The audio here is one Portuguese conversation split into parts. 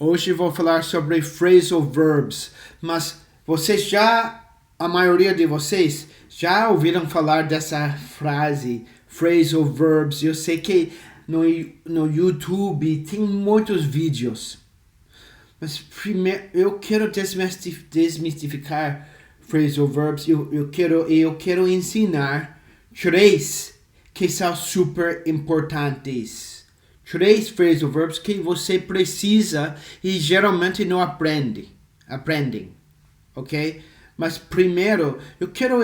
Hoje vou falar sobre phrasal verbs, mas a maioria de vocês já ouviram falar dessa frase, phrasal verbs. Eu sei que no YouTube tem muitos vídeos, mas primeiro eu quero desmistificar phrasal verbs. Eu quero ensinar 3 que são super importantes. 3 phrasal verbs que você precisa e geralmente não aprendem, ok? Mas primeiro, eu quero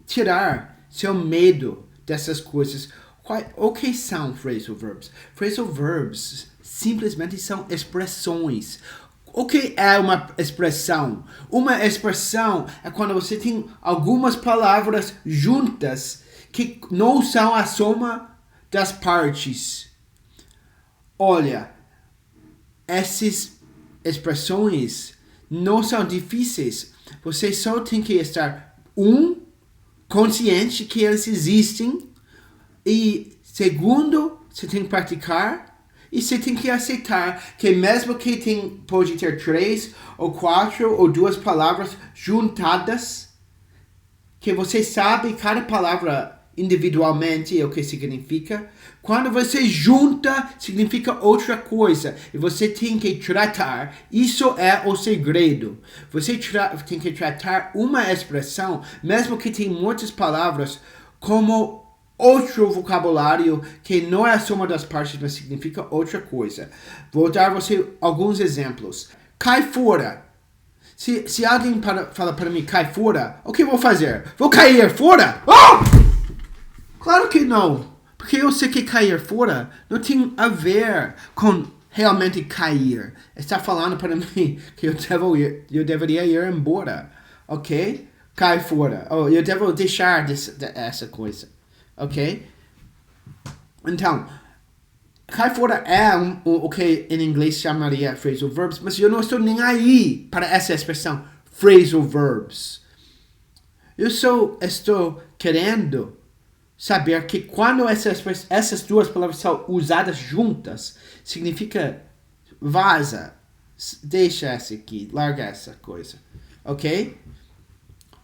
tirar seu medo dessas coisas. O que são phrasal verbs? Phrasal verbs simplesmente são expressões. O que é uma expressão? Uma expressão é quando você tem algumas palavras juntas que não são a soma das partes. Olha, essas expressões não são difíceis. Você só tem que estar consciente que eles existem, e segundo, você tem que praticar, e você tem que aceitar que mesmo que pode ter 3 ou 4 ou 2 palavras juntadas, que você sabe cada palavra individualmente o que significa. Quando você junta, significa outra coisa. E você tem que tratar. Isso é o segredo. Você tem que tratar uma expressão, mesmo que tenha muitas palavras, como outro vocabulário que não é a soma das partes, mas significa outra coisa. Vou dar você alguns exemplos. Cai fora. Se alguém fala para mim, cai fora, o que eu vou fazer? Vou cair fora? Oh! Claro que não, porque eu sei que cair fora não tem a ver com realmente cair. Está falando para mim que eu deveria ir embora, ok? Cai fora, eu devo deixar essa coisa, ok? Então, cai fora é o que em inglês chamaria phrasal verbs, mas eu não estou nem aí para essa expressão, phrasal verbs. Eu só estou querendo saber que quando essas 2 palavras são usadas juntas, significa vaza, deixa essa aqui, larga essa coisa, ok?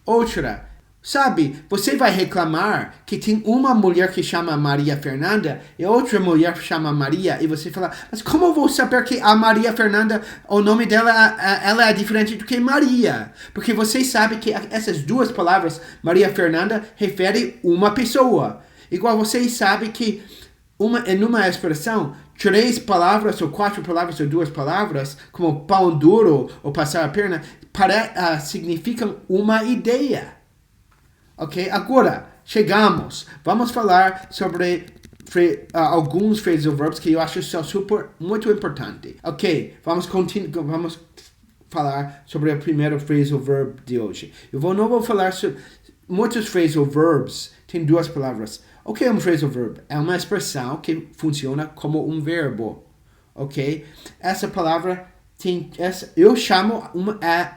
Outra, sabe, você vai reclamar que tem uma mulher que chama Maria Fernanda e outra mulher que chama Maria, e você fala, mas como eu vou saber que a Maria Fernanda, o nome dela, ela é diferente do que Maria? Porque você sabe que essas 2 palavras, Maria Fernanda, refere uma pessoa. Igual você sabe que numa expressão, 3 palavras ou 4 palavras ou 2 palavras, como pão duro ou passar a perna, significam uma ideia. Ok? Agora, chegamos. Vamos falar sobre alguns phrasal verbs que eu acho são muito importantes. Ok, vamos falar sobre o primeiro phrasal verb de hoje. Não vou falar sobre muitos phrasal verbs. Tem 2 palavras. O que é um phrasal verb? É uma expressão que funciona como um verbo. Ok? Essa palavra eu chamo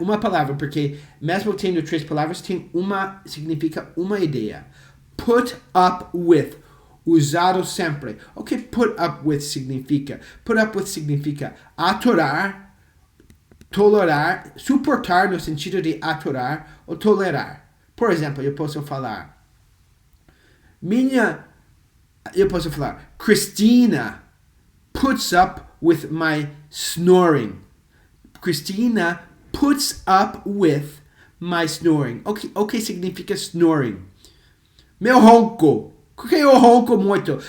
uma palavra, porque mesmo tendo 3 palavras, significa uma ideia. Put up with, usado sempre. O que put up with significa? Put up with significa aturar, tolerar, suportar no sentido de aturar ou tolerar. Por exemplo, eu posso falar, Christina puts up with my snoring. Christina puts up with my snoring. O que significa snoring? Meu ronco. Porque eu ronco muito.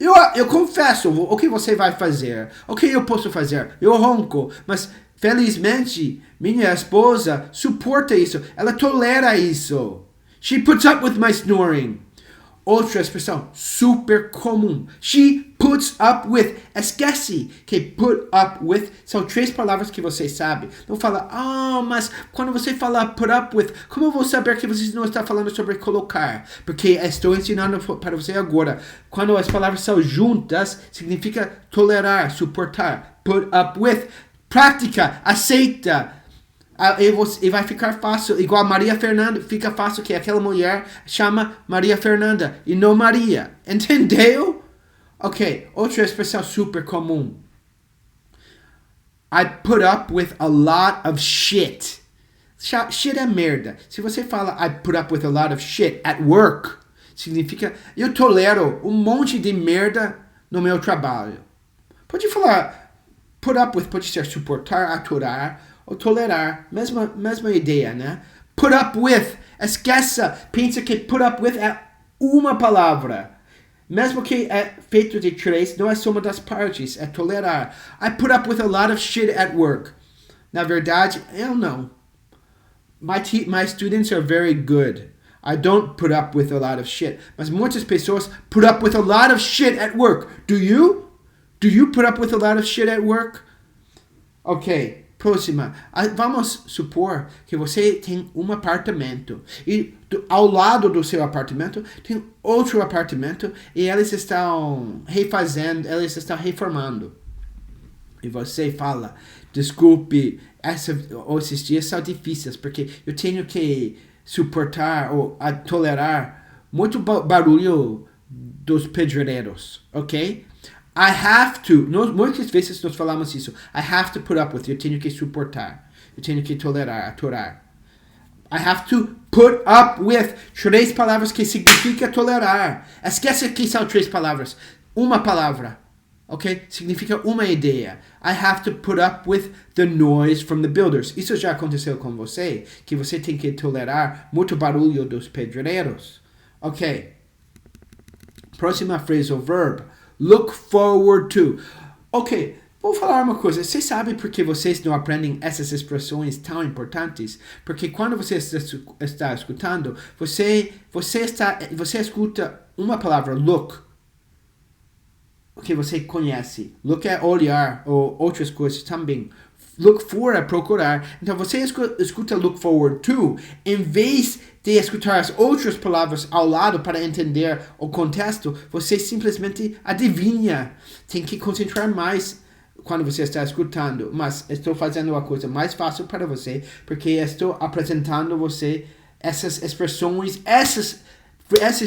Eu confesso, o que você vai fazer? O que eu posso fazer? Eu ronco, mas felizmente minha esposa suporta isso. Ela tolera isso. She puts up with my snoring. Outra expressão super comum. She puts up with. Esquece que put up with são 3 palavras que você sabe. Não fala, mas quando você fala put up with, como eu vou saber que você não está falando sobre colocar? Porque estou ensinando para você agora. Quando as palavras são juntas, significa tolerar, suportar. Put up with. Prática, aceita. E vai ficar fácil, igual Maria Fernanda, fica fácil que aquela mulher chama Maria Fernanda e não Maria, entendeu? Ok, outra expressão super comum. I put up with a lot of shit. Shit é merda. Se você fala I put up with a lot of shit at work, significa eu tolero um monte de merda no meu trabalho. Pode falar put up with, pode ser suportar, aturar ou tolerar. Mesma ideia, né? Put up with. Esqueça. Pensa que put up with é uma palavra. Mesmo que é feito de três, não é soma das partes, é tolerar. I put up with a lot of shit at work. Na verdade, eu não. My students are very good. I don't put up with a lot of shit. Mas muitas pessoas put up with a lot of shit at work. Do you? Do you put up with a lot of shit at work? Ok, próxima. Vamos supor que você tem um apartamento e ao lado do seu apartamento tem outro apartamento e eles estão refazendo, eles estão reformando. E você fala, desculpe, esses dias são difíceis porque eu tenho que suportar ou tolerar muito barulho dos pedreiros, ok? I have to, muitas vezes nós falamos isso, I have to put up with, eu tenho que suportar, eu tenho que tolerar, aturar. I have to put up with, três palavras que significa tolerar. Esquece que são três palavras, uma palavra, ok? Significa uma ideia. I have to put up with the noise from the builders. Isso já aconteceu com você, que você tem que tolerar muito barulho dos pedreiros, ok? Próxima frase ou verbo. Look forward to. Ok, vou falar uma coisa. Você sabe por que vocês não aprendem essas expressões tão importantes? Porque quando você está escutando, você escuta uma palavra, look, que você conhece. Look é olhar, ou outras coisas também. Look for é procurar. Então você escuta look forward to, em vez de escutar as outras palavras ao lado para entender o contexto, você simplesmente adivinha. Tem que concentrar mais quando você está escutando. Mas estou fazendo a coisa mais fácil para você, porque estou apresentando você essas expressões, esses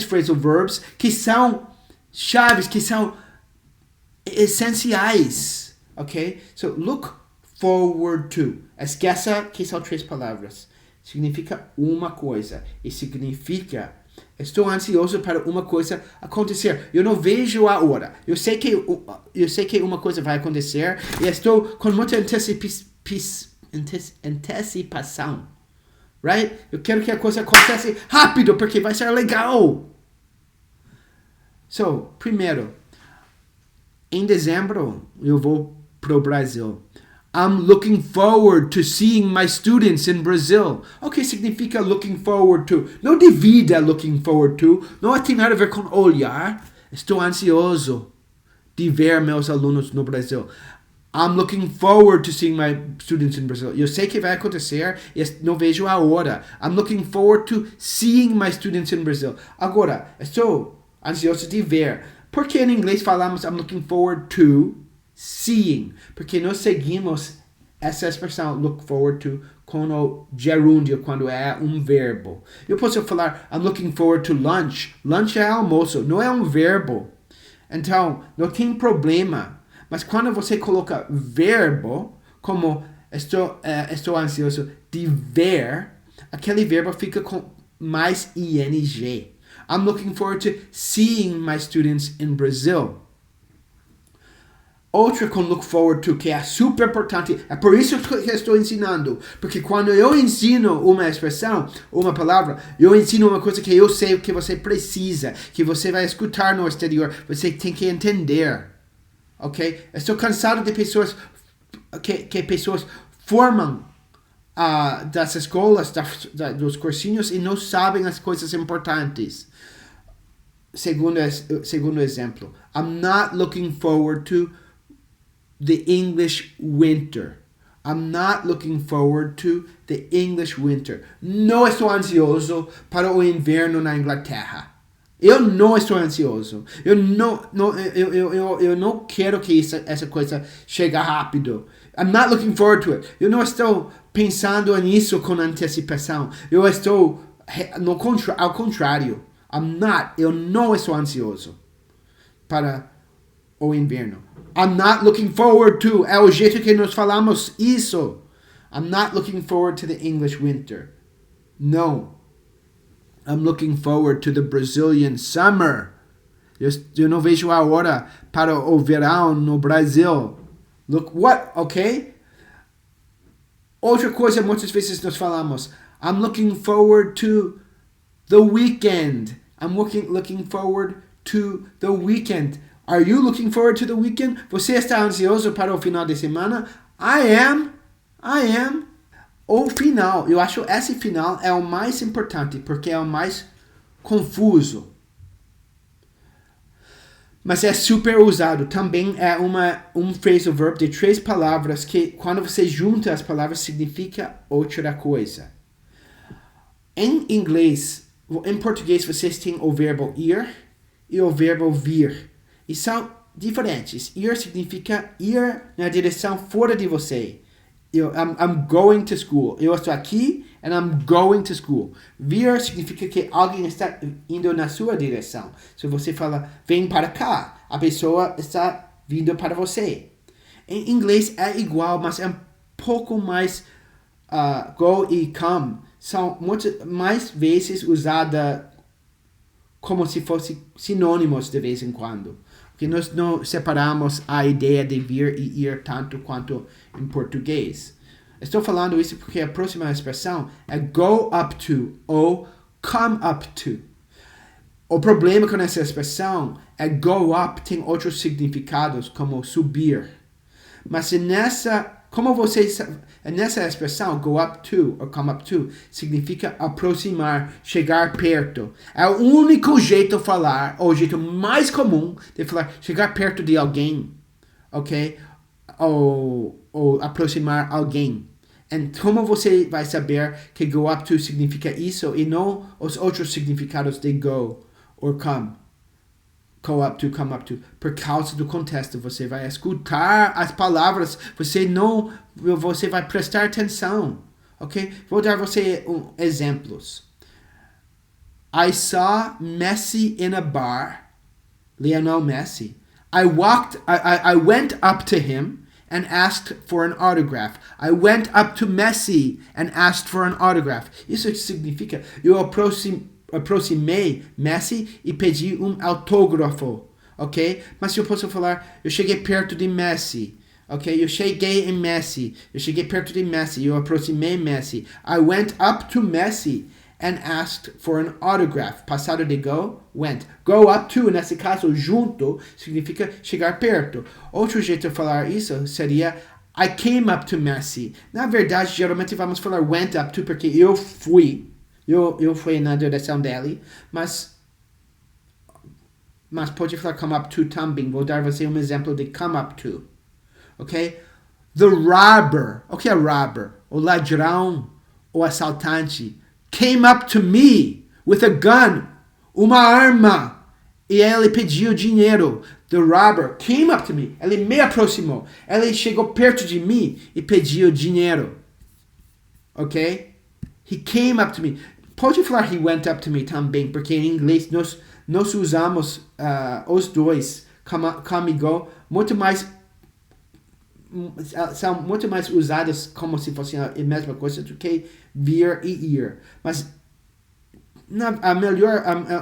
phrasal verbs que são chaves, que são essenciais. Ok? So, look forward to. Esqueça que são três palavras. Significa uma coisa. E significa, estou ansioso para uma coisa acontecer. Eu não vejo a hora. Eu sei que uma coisa vai acontecer. E estou com muita antecipação. Right? Eu quero que a coisa aconteça rápido, porque vai ser legal. So, primeiro, em dezembro, eu vou pro Brasil. I'm looking forward to seeing my students in Brazil. O que significa looking forward to? Não divida looking forward to. Não tem nada a ver com olhar. Estou ansioso de ver meus alunos no Brasil. I'm looking forward to seeing my students in Brazil. Eu sei que vai acontecer e não vejo a hora. I'm looking forward to seeing my students in Brazil. Agora, estou ansioso de ver. Por que em inglês falamos I'm looking forward to seeing? Porque nós seguimos essa expressão look forward to com o gerúndio quando é um verbo. Eu posso falar I'm looking forward to lunch. Lunch é almoço, não é um verbo. Então, não tem problema. Mas quando você coloca verbo, como estou ansioso de ver, aquele verbo fica com mais ing. I'm looking forward to seeing my students in Brazil. Outra com look forward to, que é super importante, é por isso que eu estou ensinando. Porque quando eu ensino uma expressão, uma palavra, eu ensino uma coisa que eu sei que você precisa, que você vai escutar no exterior, você tem que entender. Ok? Estou cansado de pessoas que pessoas formam das escolas, dos cursinhos e não sabem as coisas importantes. Segundo exemplo, I'm not looking forward to the English winter. I'm not looking forward to the English winter. Não estou ansioso para o inverno na Inglaterra. Eu não estou ansioso. Eu não quero que essa coisa chegue rápido. I'm not looking forward to it. Eu não estou pensando nisso com antecipação. Eu estou ao contrário. Eu não estou ansioso para o inverno. I'm not looking forward to. É o jeito que nós falamos isso. I'm not looking forward to the English winter. No. I'm looking forward to the Brazilian summer. Eu não vejo a hora para o verão no Brasil. Look what, ok? Outra coisa, muitas vezes nós falamos, I'm looking forward to the weekend. I'm looking forward to the weekend. Are you looking forward to the weekend? Você está ansioso para o final de semana? I am. O final, eu acho esse final é o mais importante, porque é o mais confuso. Mas é super usado. Também é um phrasal verb de 3 palavras que, quando você junta as palavras, significa outra coisa. Em inglês, em português, vocês têm o verbo ir e o verbo vir. E são diferentes. Ir significa ir na direção fora de você. I'm going to school. Eu estou aqui and I'm going to school. Vir significa que alguém está indo na sua direção. Se você fala, vem para cá, a pessoa está vindo para você. Em inglês é igual, mas é um pouco mais go e come. São mais vezes usadas como se fossem sinônimos de vez em quando. Porque nós não separamos a ideia de vir e ir tanto quanto em português. Estou falando isso porque a próxima expressão é go up to ou come up to. O problema com essa expressão é go up tem outros significados como subir. Mas nessa expressão, go up to ou come up to, significa aproximar, chegar perto. É o único jeito de falar, ou o jeito mais comum de falar, chegar perto de alguém, ok? Ou aproximar alguém. E como você vai saber que go up to significa isso e não os outros significados de go ou come? Go up to, come up to. Por causa do contexto, você vai escutar as palavras, você vai prestar atenção, ok? Vou dar você exemplos. I saw Messi in a bar, Lionel Messi. I went up to him and asked for an autograph. I went up to Messi and asked for an autograph. Isso significa, eu aproximei Messi e pedi autógrafo, ok? Mas eu posso falar, eu cheguei perto de Messi, ok? Eu cheguei perto de Messi, eu aproximei Messi. I went up to Messi and asked for an autograph. Passado de go, went. Go up to, nesse caso, junto, significa chegar perto. Outro jeito de falar isso seria I came up to Messi. Na verdade, geralmente vamos falar went up to porque eu fui na direção dele, mas pode falar come up to também. Vou dar você exemplo de come up to, ok? The robber, o que é robber? O ladrão, o assaltante, came up to me with a gun, uma arma, e ele pediu dinheiro. The robber came up to me, ele me aproximou, ele chegou perto de mim e pediu dinheiro, ok? He came up to me. Pode falar he went up to me também, porque em inglês nós usamos os dois, come e go, são muito mais usados como se fossem a mesma coisa do que vir e ir. Mas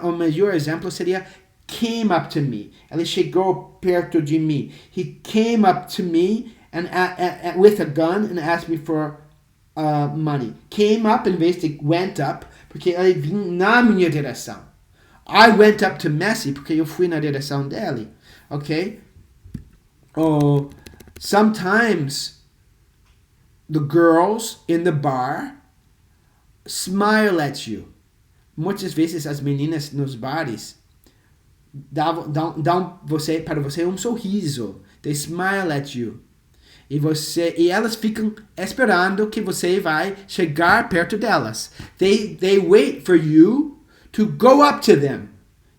o melhor exemplo seria came up to me. Ele chegou perto de mim. He came up to me and with a gun and asked me for money. Came up em vez de went up, porque ele vinha na minha direção. I went up to Messi, porque eu fui na direção dele. Ok? Sometimes the girls in the bar smile at you. Muitas vezes as meninas nos bares dão para você um sorriso. They smile at you. E elas ficam esperando que você vai chegar perto delas. They wait for you to go up to them.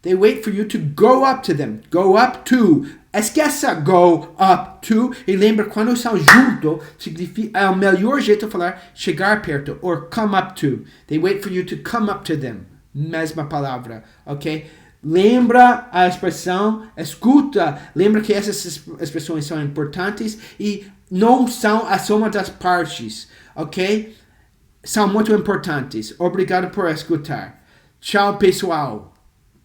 They wait for you to go up to them. Go up to. Esqueça go up to. E lembra, quando são juntos, significa, é o melhor jeito de falar chegar perto. Or come up to. They wait for you to come up to them. Mesma palavra, ok? Lembra a expressão, escuta, lembra que essas expressões são importantes e não são a soma das partes, ok? São muito importantes. Obrigado por escutar. Tchau, pessoal.